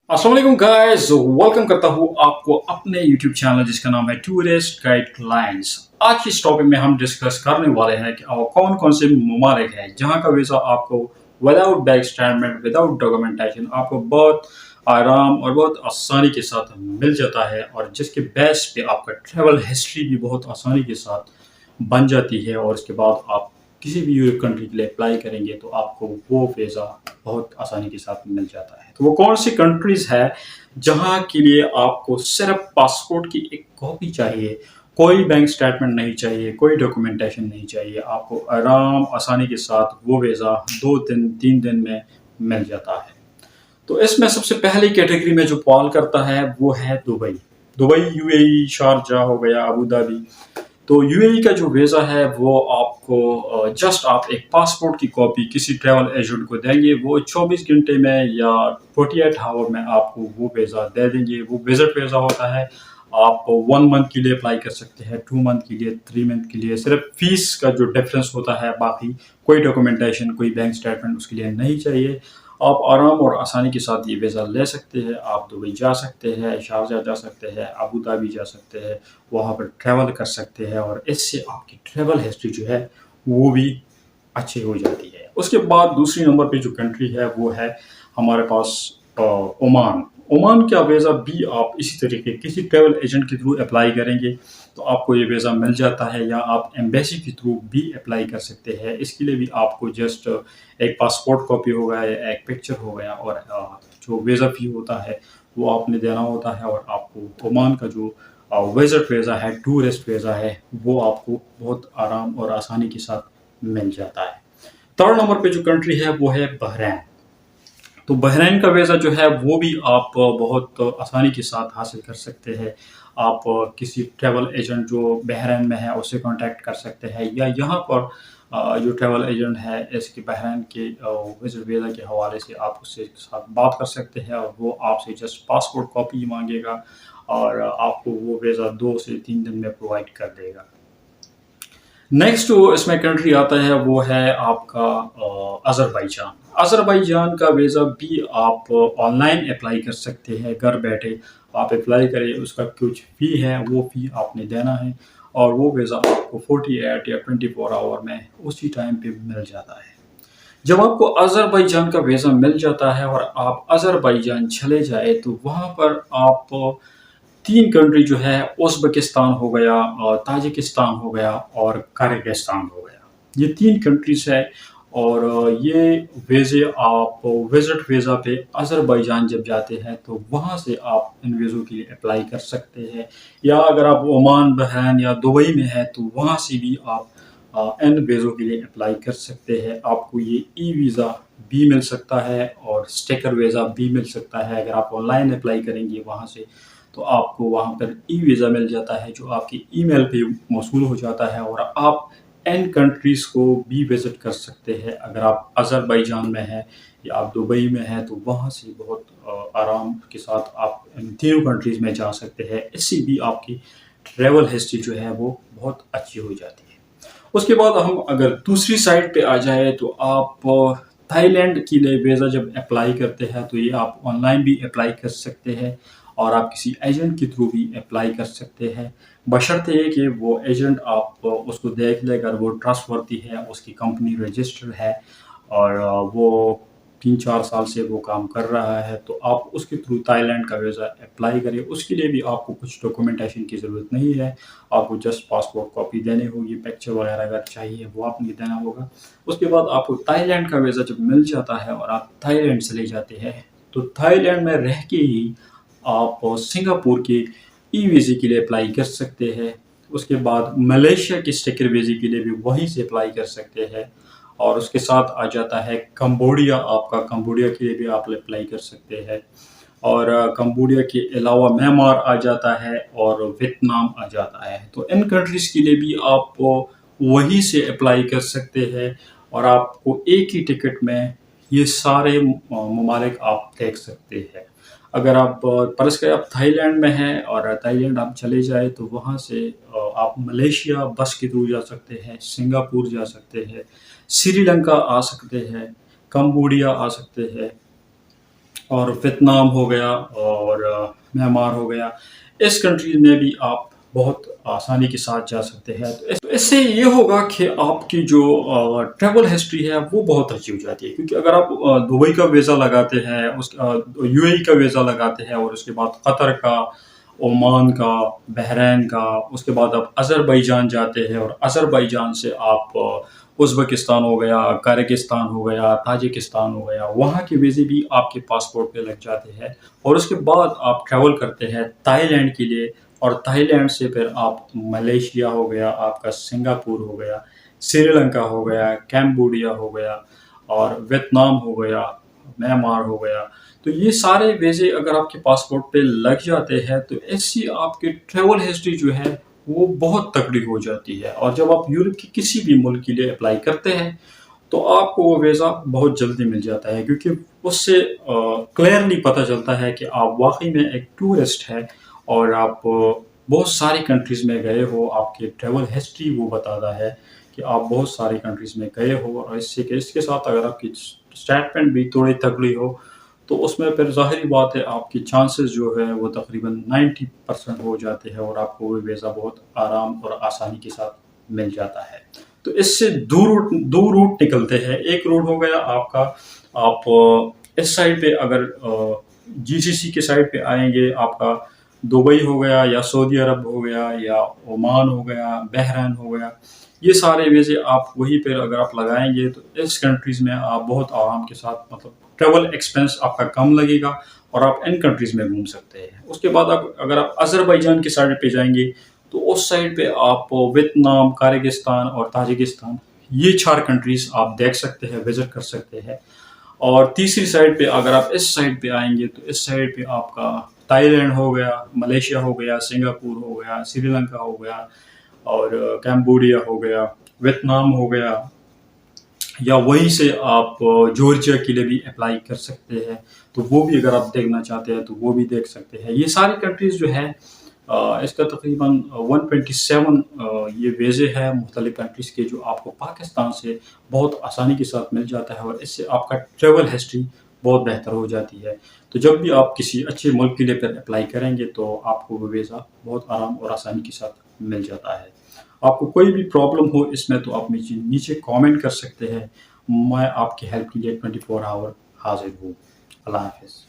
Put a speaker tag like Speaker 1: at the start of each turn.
Speaker 1: अस्सलाम वालेकुम guys, welcome करता हूँ आपको अपने YouTube चैनल जिसका नाम है टूरिस्ट गाइडलाइंस। आज की इस टॉपिक में हम डिस्कस करने वाले हैं कि कौन कौन से ममालिक हैं जहाँ का वीज़ा आपको without bag statement, without documentation आपको बहुत आराम और बहुत आसानी के साथ मिल जाता है, और जिसके बेस पे आपका ट्रैवल हिस्ट्री भी बहुत आसानी के साथ बन जाती है। और इसके बाद आप किसी भी यूरोप कंट्री के लिए अप्लाई करेंगे तो आपको वो वीज़ा बहुत आसानी के साथ मिल जाता है। तो वो कौन सी कंट्रीज है जहाँ के लिए आपको सिर्फ पासपोर्ट की एक कॉपी चाहिए, कोई बैंक स्टेटमेंट नहीं चाहिए, कोई डॉक्यूमेंटेशन नहीं चाहिए, आपको आराम आसानी के साथ वो वीज़ा 2 दिन 3 दिन में मिल जाता है। तो इसमें सबसे पहली कैटेगरी में जो फॉल करता है वो है दुबई। दुबई, यूएई, शारजा हो गया, अबू धाबी। तो यूएई का जो वीज़ा है वो आपको जस्ट आप एक पासपोर्ट की कॉपी किसी ट्रैवल एजेंट को देंगे, वो 24 घंटे में या 48 आवर में आपको वो वीज़ा दे देंगे। वो विजिट वीज़ा होता है। आप 1 मंथ के लिए अप्लाई कर सकते हैं, 2 मंथ के लिए, 3 मंथ के लिए। सिर्फ फीस का जो डिफरेंस होता है, बाकी कोई डॉक्यूमेंटेशन, कोई बैंक स्टेटमेंट उसके लिए नहीं चाहिए। आप आराम और आसानी के साथ ये वीज़ा ले सकते हैं। आप दुबई जा सकते हैं, शारजा जा सकते हैं, अबू धाबी जा सकते हैं, वहाँ पर ट्रैवल कर सकते हैं, और इससे आपकी ट्रैवल हिस्ट्री जो है वो भी अच्छी हो जाती है। उसके बाद दूसरी नंबर पे जो कंट्री है वो है हमारे पास ओमान। ओमान का वीज़ा भी आप इसी तरीके किसी ट्रैवल एजेंट के थ्रू अप्लाई करेंगे तो आपको ये वीज़ा मिल जाता है, या आप एम्बेसी के थ्रू भी अप्लाई कर सकते हैं। इसके लिए भी आपको जस्ट एक पासपोर्ट कॉपी हो गया या एक पिक्चर हो गया, और जो वीज़ा फ़ी होता है वो आपने देना होता है, और आपको ओमान का जो विजिट वीज़ा है, टूरिस्ट वीज़ा है, वो आपको बहुत आराम और आसानी के साथ मिल जाता है। थर्ड नंबर पे जो कंट्री है वो है बहरीन। तो बहरीन का वीज़ा जो है वो भी आप बहुत आसानी के साथ हासिल कर सकते हैं। आप किसी ट्रैवल एजेंट जो बहरीन में है उससे कांटेक्ट कर सकते हैं, या यहाँ पर जो ट्रैवल एजेंट है इसके बहरीन के विजिट वीज़ा के हवाले से आप उससे साथ बात कर सकते हैं, और वो आपसे जस्ट पासपोर्ट कॉपी मांगेगा और आपको वो वीज़ा 2 से 3 दिन में प्रोवाइड कर देगा। नेक्स्ट जो इसमें कंट्री आता है वो है आपका अज़रबैजान। अज़रबैजान का वीज़ा भी आप ऑनलाइन अप्लाई कर सकते हैं, घर बैठे आप अप्लाई करें, उसका कुछ फ़ी है, वो फ़ी आपने देना है, और वो वीज़ा आपको 48 या 24 आवर में उसी टाइम पे मिल जाता है। जब आपको अज़रबैजान का वीज़ा मिल जाता है और आप अज़रबैजान चले जाए तो वहाँ पर आप 3 कंट्री जो है, उज़्बेकिस्तान हो गया, ताजिकिस्तान हो गया और किर्गिस्तान हो गया। ये 3 कंट्रीज है, और ये वीज़े आप विजिट वीज़ा पे अज़रबैजान जब जाते हैं तो वहाँ से आप इन वीज़ों के लिए अप्लाई कर सकते हैं, या अगर आप ओमान, बहरीन या दुबई में हैं तो वहाँ से भी आप इन वीज़ों के लिए अप्लाई कर सकते हैं। आपको ये ई वीज़ा भी मिल सकता है और स्टिकर वीज़ा भी मिल सकता है। अगर आप ऑनलाइन अप्लाई करेंगे वहाँ से तो आपको वहाँ पर ई वीज़ा मिल जाता है जो आपकी ईमेल पे मौसूल हो जाता है, और आप इन कंट्रीज़ को भी विज़िट कर सकते हैं। अगर आप अज़रबैजान में हैं या आप दुबई में हैं तो वहाँ से बहुत आराम के साथ आप इन तीनों कंट्रीज़ में जा सकते हैं। इससे भी आपकी ट्रैवल हिस्ट्री जो है वो बहुत अच्छी हो जाती है। उसके बाद हम अगर दूसरी साइड पे आ जाए तो आप थाईलैंड के लिए वीज़ा जब अप्लाई करते हैं तो ये आप ऑनलाइन भी अप्लाई कर सकते हैं, और आप किसी एजेंट के थ्रू भी अप्लाई कर सकते हैं, बशर्ते ये कि वो एजेंट आप उसको देख ले, अगर वो ट्रस्टवर्दी है, उसकी कंपनी रजिस्टर्ड है, और वो 3 4 साल से वो काम कर रहा है, तो आप उसके थ्रू थाईलैंड का वीज़ा अप्लाई करें। उसके लिए भी आपको कुछ डॉक्यूमेंटेशन की ज़रूरत नहीं है, आपको जस्ट पासपोर्ट कॉपी देनी होगी, पिक्चर वगैरह अगर चाहिए वो आपने देना होगा। उसके बाद आपको थाईलैंड का वीज़ा जब मिल जाता है और आप थाईलैंड चले जाते हैं तो थाईलैंड में रह के ही आप सिंगापुर के ई वीज़े के लिए अप्लाई कर सकते हैं। उसके बाद मलेशिया के स्टिकर वीज़े के लिए भी वहीं से अप्लाई कर सकते हैं, और उसके साथ आ जाता है कंबोडिया। आपका कंबोडिया के लिए भी आप अप्लाई कर सकते हैं, और कंबोडिया के अलावा म्यांमार आ जाता है और वियतनाम आ जाता है। तो इन कंट्रीज़ के लिए भी आप वहीं से अप्लाई कर सकते हैं, और आपको एक ही टिकट में ये सारे ममालिक आप देख सकते हैं। अगर आप फ़र्ज़ करें आप थाईलैंड में हैं और थाईलैंड आप चले जाएँ तो वहाँ से आप मलेशिया बस के थ्रू जा सकते हैं, सिंगापुर जा सकते हैं, श्रीलंका आ सकते हैं, कंबोडिया आ सकते हैं, और वियतनाम हो गया और म्यांमार हो गया। इस कंट्रीज़ में भी आप बहुत आसानी के साथ जा सकते हैं। तो इससे ये होगा कि आपकी जो ट्रैवल हिस्ट्री है वो बहुत अच्छी हो जाती है, क्योंकि अगर आप दुबई का वीज़ा लगाते हैं, यूएई का वीज़ा लगाते हैं और उसके बाद कतर का, ओमान का, बहरैन का, उसके बाद आप अज़रबैजान जाते हैं और अज़रबैजान से आप उज़्बेकिस्तान हो गया, किर्गिस्तान हो गया, ताजिकिस्तान हो गया, वहाँ के वीज़े भी आपके पासपोर्ट पे लग जाते हैं। और उसके बाद आप ट्रैवल करते हैं थाईलैंड के लिए, और थाईलैंड से फिर आप मलेशिया हो गया, आपका सिंगापुर हो गया, श्रीलंका हो गया, कैम्बोडिया हो गया और वियतनाम हो गया, म्यांमार हो गया। तो ये सारे वीज़े अगर आपके पासपोर्ट पे लग जाते हैं तो इससे आपकी ट्रैवल हिस्ट्री जो है वो बहुत तगड़ी हो जाती है। और जब आप यूरोप के किसी भी मुल्क के लिए अप्लाई करते हैं तो आपको वो वीज़ा बहुत जल्दी मिल जाता है, क्योंकि उससे क्लियरली पता चलता है कि आप वाकई में एक टूरिस्ट है और आप बहुत सारी कंट्रीज़ में गए हो। आपकी ट्रैवल हिस्ट्री वो बताता है कि आप बहुत सारी कंट्रीज़ में गए हो, और इसके साथ अगर आपकी स्टेटमेंट भी थोड़ी तगड़ी हो तो उसमें फिर ज़ाहिर बात है आपकी चांसेस जो है वो तकरीबन 90% हो जाते हैं और आपको वो वीज़ा बहुत आराम और आसानी के साथ मिल जाता है। तो इससे दो रूट निकलते हैं। एक रूट हो गया आपका, आप इस साइड पे अगर जीसीसी के साइड पे आएंगे, आपका दुबई हो गया या सऊदी अरब हो गया या ओमान हो गया, बहरैन हो गया, ये सारे वीज़े आप वहीं पर अगर आप लगाएंगे तो इस कंट्रीज़ में आप बहुत आराम के साथ, मतलब ट्रैवल एक्सपेंस आपका कम लगेगा और आप इन कंट्रीज़ में घूम सकते हैं। उसके बाद आप अगर आप अज़रबैजान की साइड पे जाएंगे तो उस साइड पे आप वियतनाम, किर्गिस्तान और ताजिकिस्तान, ये 4 कंट्रीज़ आप देख सकते हैं, विज़िट कर सकते हैं। और तीसरी साइड पे अगर आप इस साइड पे आएंगे तो इस साइड पे आपका थाईलैंड हो गया, मलेशिया हो गया, सिंगापुर हो गया, श्रीलंका हो गया और कैम्बोडिया हो गया, वियतनाम हो गया, या वहीं से आप जॉर्जिया के लिए भी अप्लाई कर सकते हैं। तो वो भी अगर आप देखना चाहते हैं तो वो भी देख सकते हैं। ये सारी कंट्रीज़ जो है इसका तकरीबन 127 ये वीज़े हैं मुख्तलिफ़ कंट्रीज़ के, जो आपको पाकिस्तान से बहुत आसानी के साथ मिल जाता है और इससे आपका ट्रैवल हिस्ट्री बहुत बेहतर हो जाती है। तो जब भी आप किसी अच्छे मुल्क के लिए फिर अप्लाई करेंगे तो आपको वो वीज़ा बहुत आराम और आसानी के साथ मिल जाता है। आपको कोई भी प्रॉब्लम हो इसमें तो आप नीचे नीचे कमेंट कर सकते हैं। मैं आपकी हेल्प के लिए 24 आवर हाज़िर हूँ। अल्लाह हाफ़िज़।